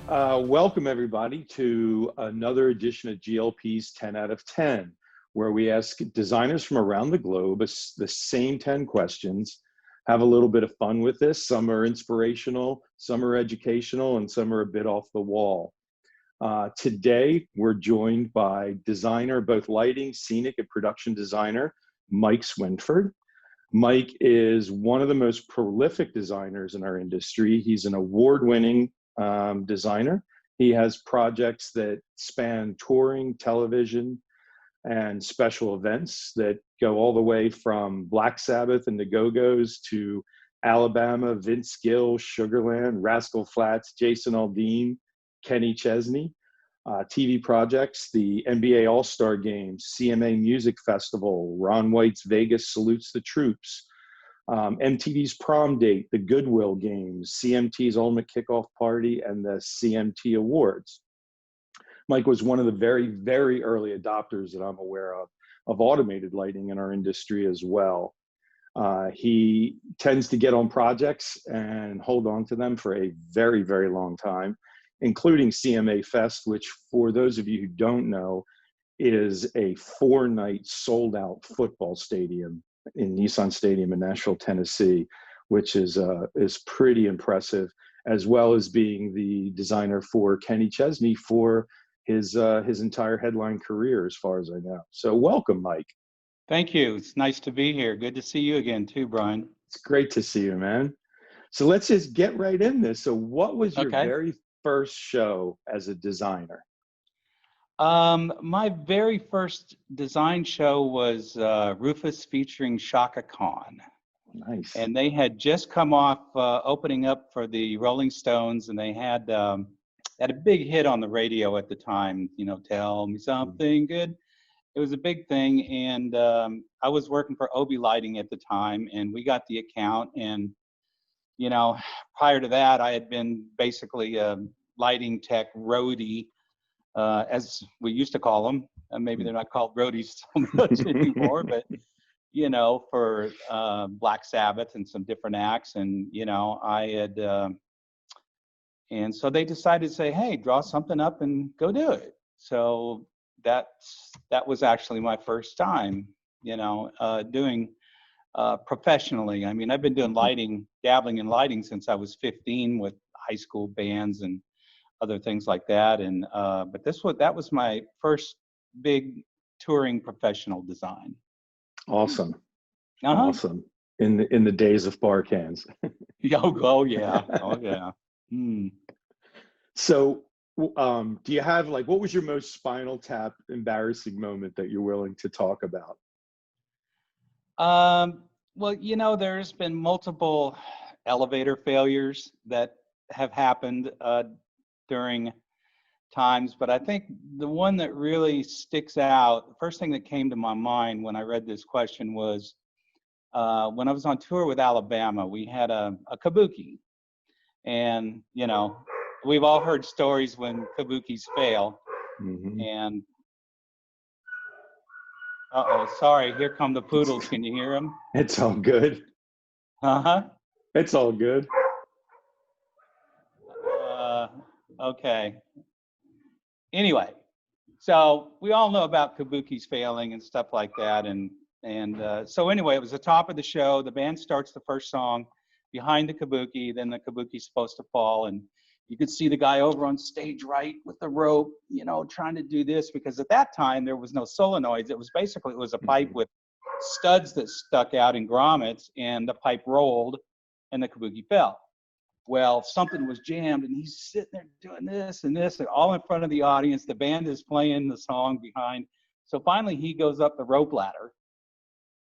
Welcome everybody to another edition of GLP's 10 out of 10, where we ask designers from around the globe the same 10 questions, have a little bit of fun with this. Some are inspirational, some are educational, and some are a bit off the wall. Today, we're joined by designer, both lighting, scenic, and production designer, Mike Swinford. Mike is one of the most prolific designers in our industry. He's an award-winning designer. He has projects that span touring, television, and special events that go all the way from Black Sabbath and the Go-Go's to Alabama, Vince Gill, Sugarland, Rascal Flatts, Jason Aldean, Kenny Chesney. TV projects, the NBA All-Star Games, CMA Music Festival, Ron White's Vegas Salutes the Troops, MTV's Prom Date, the Goodwill Games, CMT's Ultimate Kickoff Party, and the CMT Awards. Mike was one of the very, very early adopters that I'm aware of automated lighting in our industry as well. He tends to get on projects and hold on to them for a very, very long time, including CMA Fest, which for those of you who don't know, is a 4-night sold-out football stadium in Nissan Stadium in Nashville, Tennessee, which is pretty impressive, as well as being the designer for Kenny Chesney for his entire headline career, as far as I know. So welcome, Mike. Thank you. It's nice to be here. Good to see you again too, Brian. It's great to see you, man. So let's just get right in this. So what was your very first show as a designer? My very first design show was Rufus featuring Shaka Khan. Nice. And they had just come off opening up for the Rolling Stones, and they had a big hit on the radio at the time, you know, Tell Me Something Good. It was a big thing, and I was working for Obi Lighting at the time, and we got the account, and you know, prior to that, I had been basically a lighting tech roadie, as we used to call them. Maybe they're not called roadies so much anymore, but, you know, for Black Sabbath and some different acts. And, you know, I had, and so they decided to say, hey, draw something up and go do it. So that was actually my first time, you know, doing professionally. I mean, I've been doing lighting, dabbling in lighting since I was 15 with high school bands and other things like that. And but that was my first big touring professional design. Awesome. Awesome. In the days of bar cans. Oh yeah. Oh yeah. So do you have, like, what was your most Spinal Tap embarrassing moment that you're willing to talk about? Well, you know, there's been multiple elevator failures that have happened during times, but I think the one that really sticks out, the first thing that came to my mind when I read this question was when I was on tour with Alabama, we had a kabuki. And, you know, we've all heard stories when kabukis fail. Mm-hmm. And sorry, here come the poodles. Can you hear them? It's all good. It's all good. Okay. Anyway, so we all know about kabukis failing and stuff like that. And so anyway, it was the top of the show. The band starts the first song behind the kabuki. Then the kabuki's supposed to fall. And you could see the guy over on stage right with the rope, you know, trying to do this, because at that time there was no solenoids. It was a pipe with studs that stuck out in grommets, and the pipe rolled and the kabuki fell. Well, something was jammed, and he's sitting there doing this and this, and all in front of the audience. The band is playing the song behind. So finally he goes up the rope ladder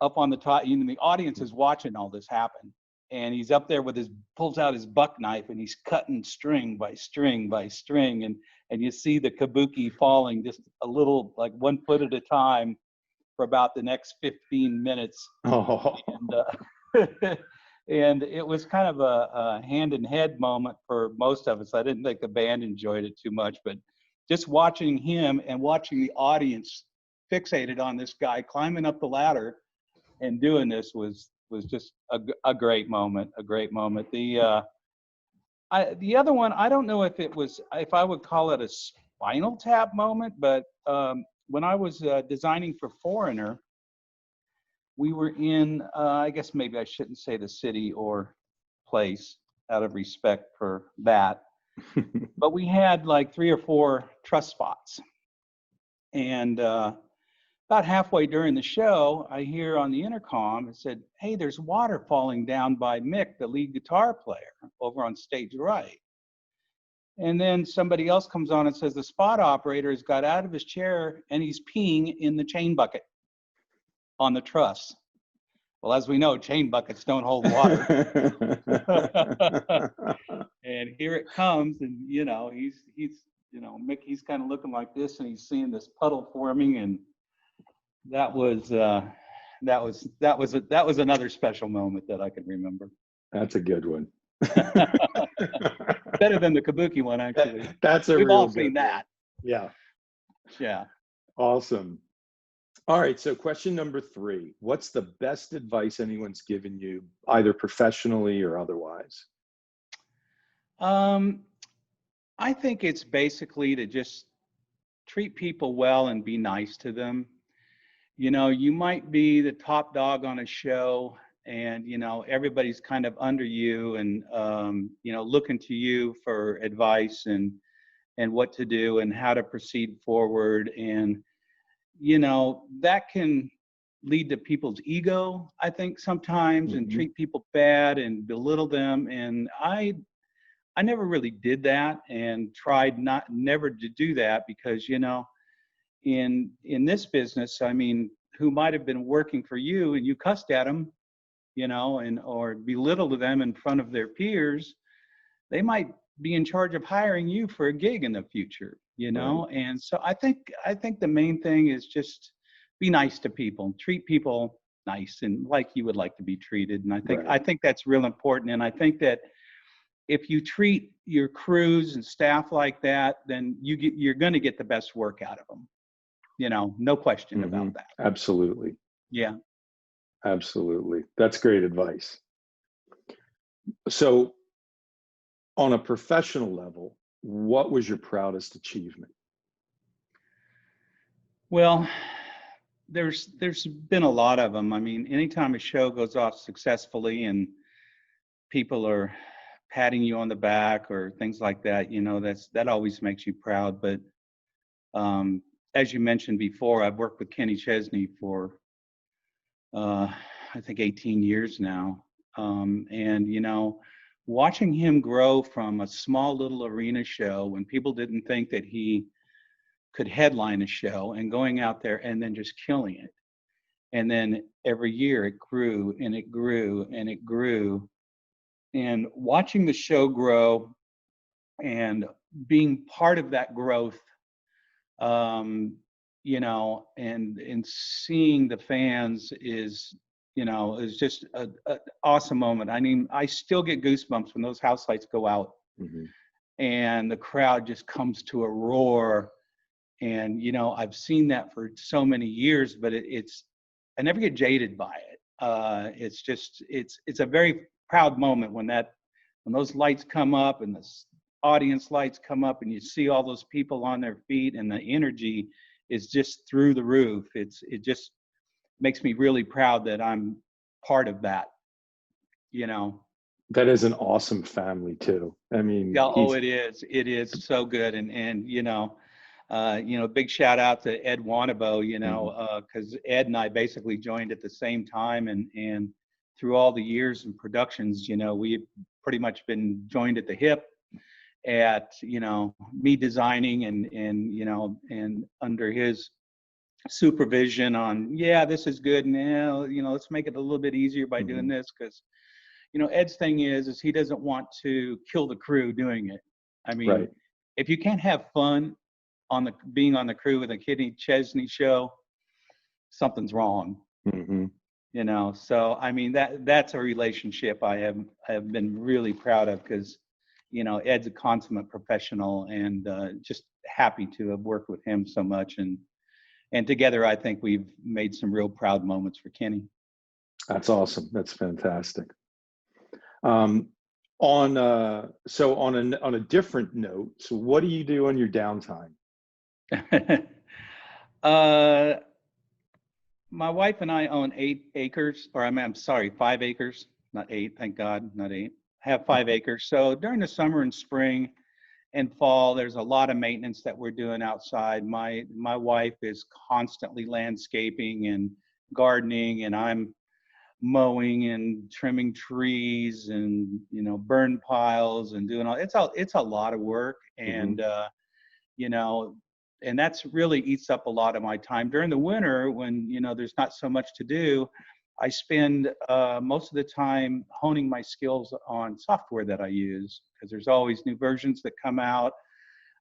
up on the top, and the audience is watching all this happen. And he's up there pulls out his buck knife, and he's cutting string by string by string. And you see the kabuki falling just a little, like 1 foot at a time, for about the next 15 minutes. Oh. And it was kind of a hand-in-head moment for most of us. I didn't think the band enjoyed it too much, but just watching him and watching the audience fixated on this guy climbing up the ladder and doing this was just a great moment, a great moment. The other one, I don't know if I would call it a Spinal Tap moment, but when I was designing for Foreigner, we were in, I guess maybe I shouldn't say the city or place out of respect for that, but we had like 3 or 4 truss spots. And about halfway during the show, I hear on the intercom, it said, "Hey, there's water falling down by Mick, the lead guitar player, over on stage right." And then somebody else comes on and says, "The spot operator has got out of his chair and he's peeing in the chain bucket on the truss." Well, as we know, chain buckets don't hold water. And here it comes, and he's Mick, he's kind of looking like this, and he's seeing this puddle forming, and that was another special moment that I can remember. That's a good one. Better than the Kabuki one, actually. We've all seen that. Yeah. Yeah. Awesome. All right. So question number 3, what's the best advice anyone's given you, either professionally or otherwise? I think it's basically to just treat people well and be nice to them. You might be the top dog on a show, and everybody's kind of under you and looking to you for advice and what to do and how to proceed forward, and that can lead to people's ego, I think, sometimes, and treat people bad and belittle them. And I never really did that, and tried never to do that, because in this business, I mean, who might have been working for you and you cussed at them, or belittled them in front of their peers, they might be in charge of hiring you for a gig in the future, Right. And so I think the main thing is just be nice to people, treat people nice and like you would like to be treated. And I think that's real important. And I think that if you treat your crews and staff like that, then you're going to get the best work out of them. No question about that. Absolutely. Yeah. Absolutely. That's great advice. So on a professional level, what was your proudest achievement? Well, there's been a lot of them. I mean, anytime a show goes off successfully and people are patting you on the back or things like that, that always makes you proud. But as you mentioned before, I've worked with Kenny Chesney for I think 18 years now, and watching him grow from a small little arena show when people didn't think that he could headline a show, and going out there and then just killing it. And then every year it grew and it grew and it grew. And watching the show grow and being part of that growth, and seeing the fans is just an awesome moment. I mean, I still get goosebumps when those house lights go out and the crowd just comes to a roar. And, I've seen that for so many years, but I never get jaded by it. It's a very proud moment when those lights come up and the audience lights come up and you see all those people on their feet and the energy is just through the roof. It just makes me really proud that I'm part of that, That is an awesome family too. I mean, yeah, it is so good. And big shout out to Ed Wanabo, because Ed and I basically joined at the same time, and through all the years in productions, we've pretty much been joined at the hip at, me designing and under his supervision on, this is good. Now, let's make it a little bit easier by doing this. Cause Ed's thing is he doesn't want to kill the crew doing it. I mean, if you can't have fun being on the crew with a Kenny Chesney show, something's wrong. So I mean, that's a relationship I have been really proud of, because Ed's a consummate professional, and just happy to have worked with him so much, and together I think we've made some real proud moments for Kenny. That's awesome. That's fantastic. So on a different note, so what do you do on your downtime? uh, my wife and I own 8 acres, or I'm sorry, 5 acres, not 8, thank God, not 8. I have 5 acres. So during the summer and spring and fall, there's a lot of maintenance that we're doing outside. My wife is constantly landscaping and gardening, and I'm mowing and trimming trees and burn piles and doing all. It's a lot of work, Hmm. and you know, and that's really eats up a lot of my time during the winter when there's not so much to do. I spend most of the time honing my skills on software that I use because there's always new versions that come out.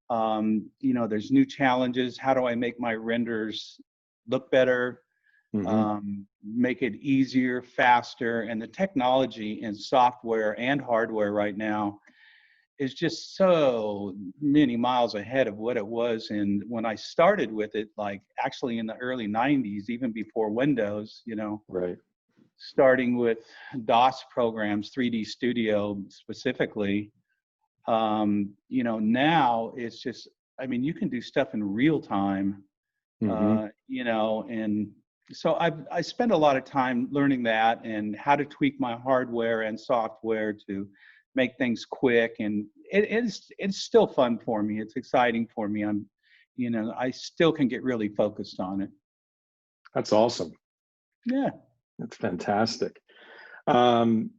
There's new challenges. How do I make my renders look better, Hmm. make it easier, faster? And the technology in software and hardware right now is just so many miles ahead of what it was when I started with it, like actually in the early 90s, even before Windows, Right. starting with DOS programs, 3D Studio specifically. Now it's just, I mean, you can do stuff in real time, Hmm. and so I spend a lot of time learning that and how to tweak my hardware and software to make things quick. And it's still fun for me. It's exciting for me. I still can get really focused on it. That's awesome. Yeah. That's fantastic. Um,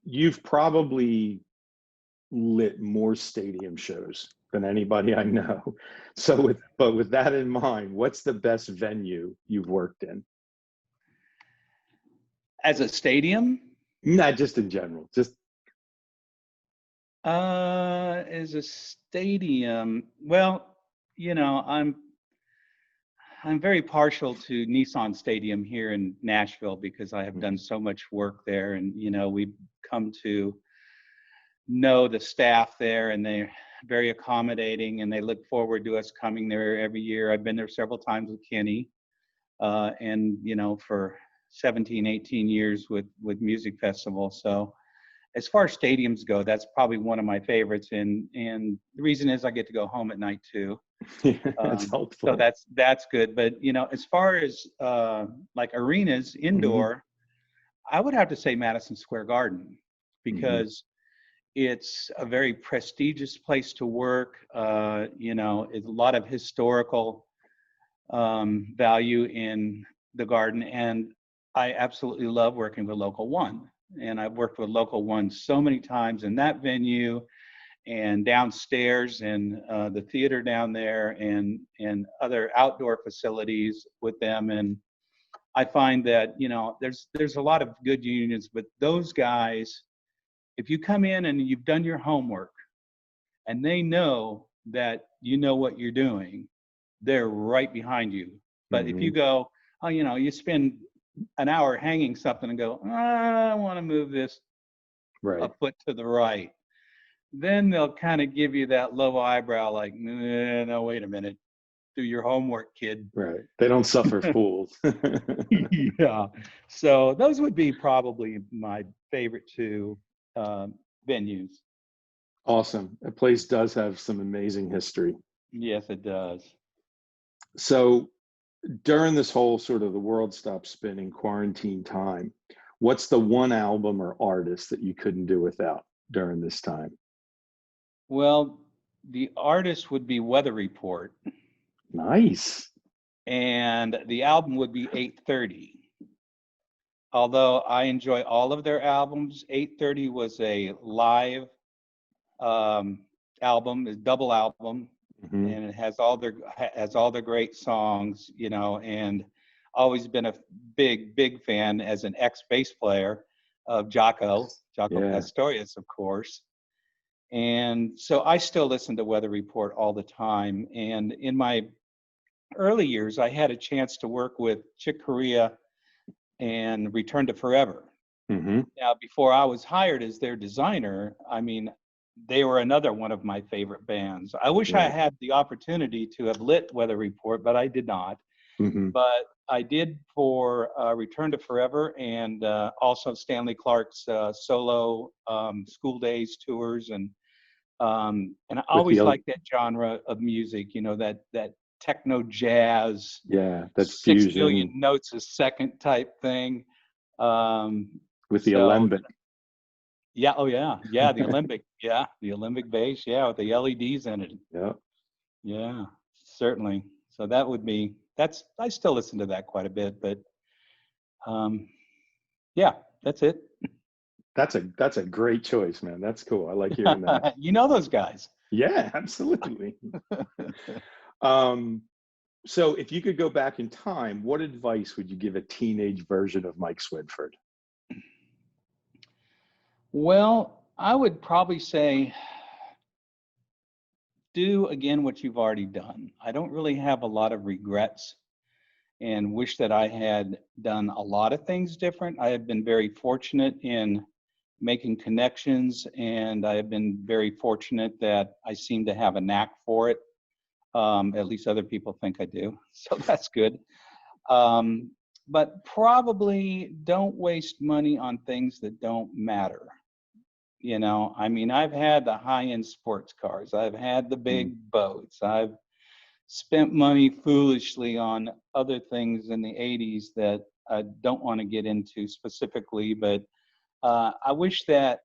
you've probably lit more stadium shows than anybody I know. So with that in mind, what's the best venue you've worked in? As a stadium, Not just in general, just as a stadium, well, I'm very partial to Nissan Stadium here in Nashville because I have done so much work there, and we've come to know the staff there, and they're very accommodating, and they look forward to us coming there every year. I've been there several times with Kenny, and for 17, 18 years with Music Festival. So as far as stadiums go, that's probably one of my favorites, and the reason is I get to go home at night too. that's So helpful. that's good. But as far as like arenas Hmm. indoor, I would have to say Madison Square Garden Hmm. because it's a very prestigious place to work. It's a lot of historical value in the garden, and I absolutely love working with Local One. And I've worked with Local One so many times in that venue and downstairs in the theater down there and other outdoor facilities with them. And I find that there's a lot of good unions, but those guys, if you come in and you've done your homework and they know that you know what you're doing, they're right behind you. But if you Hmm. go, oh, you spend an hour hanging something and go, I want to move this a Right. foot to the right, then they'll kind of give you that low eyebrow, like, no, wait a minute, do your homework, kid. Right. They don't suffer fools. Yeah. So those would be probably my favorite two uh, venues. Awesome. That place does have some amazing history. Yes, it does. So during this whole sort of the world stopped spinning quarantine time, what's the one album or artist that you couldn't do without during this time? Well, the artist would be Weather Report, Nice. and the album would be 830. Although I enjoy all of their albums, 830 was a live um, album, a double album, Hmm. and it has all their great songs, and always been a big fan as an ex bass player of Jaco Yeah. Pastorius, of course. And so I still listen to Weather Report all the time. And in my early years, I had a chance to work with Chick Corea and Return to Forever. Hmm. Now, before I was hired as their designer, I mean, they were another one of my favorite bands. I wish I Right. had the opportunity to have lit Weather Report, but I did not. Mm-hmm. But I did for Return to Forever, and also Stanley Clark's solo School Days tours, and I With the always liked that genre of music, you know, that techno jazz, yeah, that 6 billion fusion notes a second type thing. with the So alembic. yeah, oh yeah, the Olympic bass, yeah, with the LEDs in it. Yeah. Yeah, certainly. So that would be I still listen to that quite a bit, but yeah, that's it. That's a great choice, man. That's cool. I like hearing that. You know those guys. Yeah, absolutely. Um, so if you could go back in time, what advice would you give a teenage version of Mike Swinford? Well, I would probably say do again what you've already done. I don't really have a lot of regrets and wish that I had done a lot of things different. I have been very fortunate in making connections, and I have been very fortunate that I seem to have a knack for it. At least other people think I do, so that's good. Um, but probably don't waste money on things that don't matter. You know, I mean, I've had the high-end sports cars, I've had the Mm, big boats, I've spent money foolishly on other things in the 80s that I don't want to get into specifically, but I wish that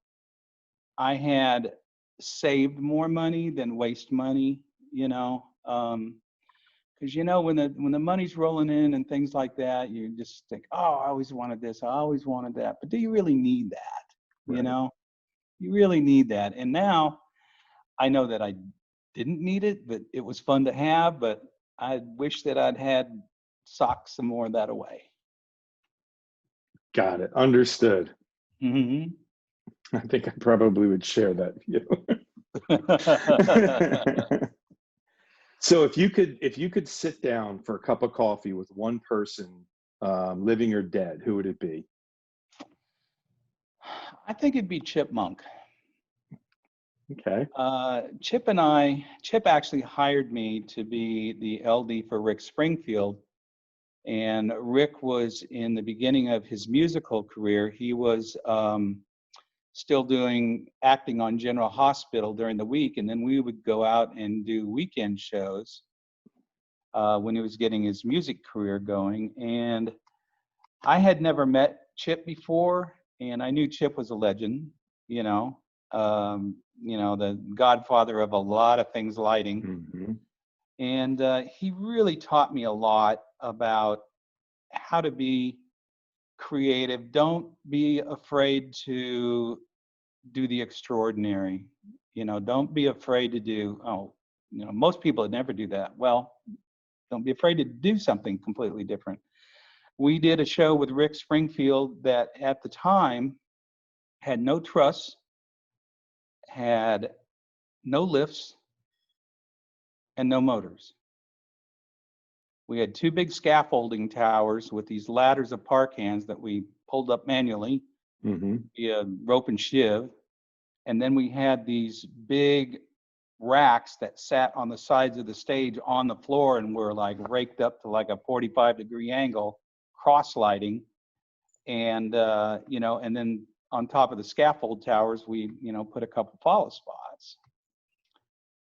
I had saved more money than waste money, you know. Because you know, when the money's rolling in and things like that, you just think, oh, I always wanted this, I always wanted that. But do you really need that? You right. know, you really need that. And now I know that I didn't need it, but it was fun to have. But I wish that I'd had socked some more of that away. Got it. Understood. Hmm. I think I probably would share that view. So if you could sit down for a cup of coffee with one person, living or dead, who would it be? I think it'd be Chipmunk. Okay. Chip actually hired me to be the LD for Rick Springfield. And Rick was in the beginning of his musical career. He was still doing acting on General Hospital during the week. And then we would go out and do weekend shows when he was getting his music career going. And I had never met Chip before, and I knew Chip was a legend, you know, the godfather of a lot of things lighting. Mm-hmm. And he really taught me a lot about how to be creative. Don't be afraid to do the extraordinary. You know, don't be afraid to do, most people would never do that. Well, don't be afraid to do something completely different. We did a show with Rick Springfield that at the time had no truss, had no lifts, and no motors. We had two big scaffolding towers with these ladders of park hands that we pulled up manually Mm-hmm. via rope and shiv. And then we had these big racks that sat on the sides of the stage on the floor and were like raked up to like a 45-degree angle, cross lighting. And, and then on top of the scaffold towers, we, put a couple follow spots.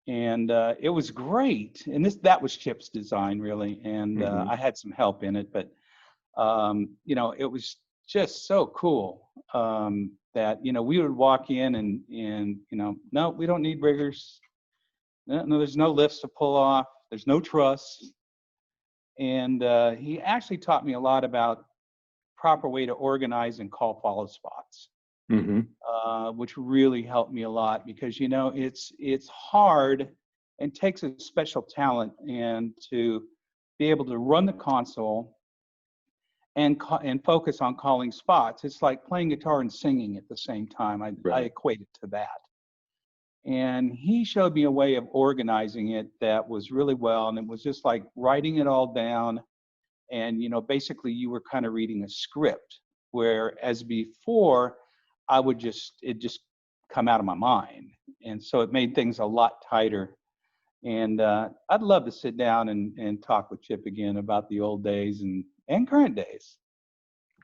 And it was great. And that was Chip's design, really. And Mm-hmm. I had some help in it, but, it was just so cool that, we would walk in and no, we don't need riggers. No, there's no lifts to pull off. There's no truss. And he actually taught me a lot about proper way to organize and call follow spots, Mm-hmm. which really helped me a lot because it's hard and takes a special talent and to be able to run the console and focus on calling spots. It's like playing guitar and singing at the same time. I Right. equate it to that. And he showed me a way of organizing it that was really well, and it was just like writing it all down. And basically you were kind of reading a script, whereas before it just come out of my mind. And so it made things a lot tighter. And I'd love to sit down and talk with Chip again about the old days and current days.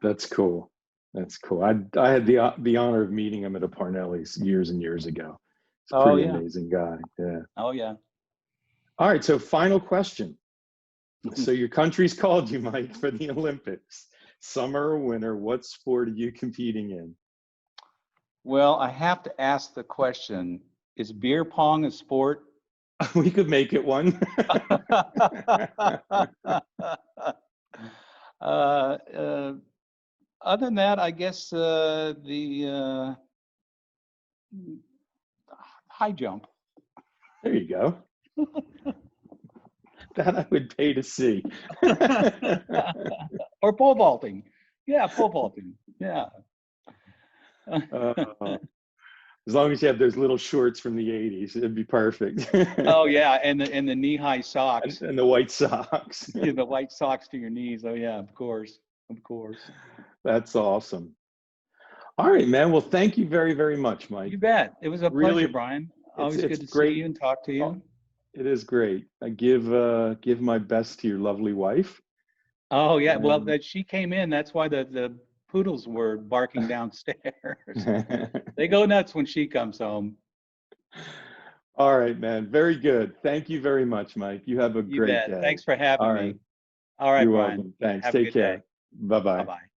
That's cool. That's cool. I had the honor of meeting him at a Parnelli's years and years ago. He's a Oh pretty yeah. amazing guy. Yeah. Oh yeah. All right. So final question. So your country's called you, Mike, for the Olympics. Summer or winter, what sport are you competing in? Well, I have to ask the question, is beer pong a sport? We could make it one. Other than that, I guess the high jump. There you go. That I would pay to see. Or pole vaulting. Yeah, pole vaulting. Yeah. As long as you have those little shorts from the 80s, it'd be perfect. Oh yeah, and the knee-high socks. And the white socks. Yeah, the white socks to your knees. Oh yeah, of course. Of course. That's awesome. All right, man. Well, thank you very, very much, Mike. You bet. It was a Really, pleasure, Brian. Always it's good to great. see you and talk to you. It is great. I give my best to your lovely wife. Oh yeah, well that she came in. That's why the poodles were barking downstairs. They go nuts when she comes home. All right, man. Very good. Thank you very much, Mike. You have a great day. Thanks for having me. All right, You're Brian. welcome. Thanks. Have a Take good care. day. Bye-bye. Bye-bye.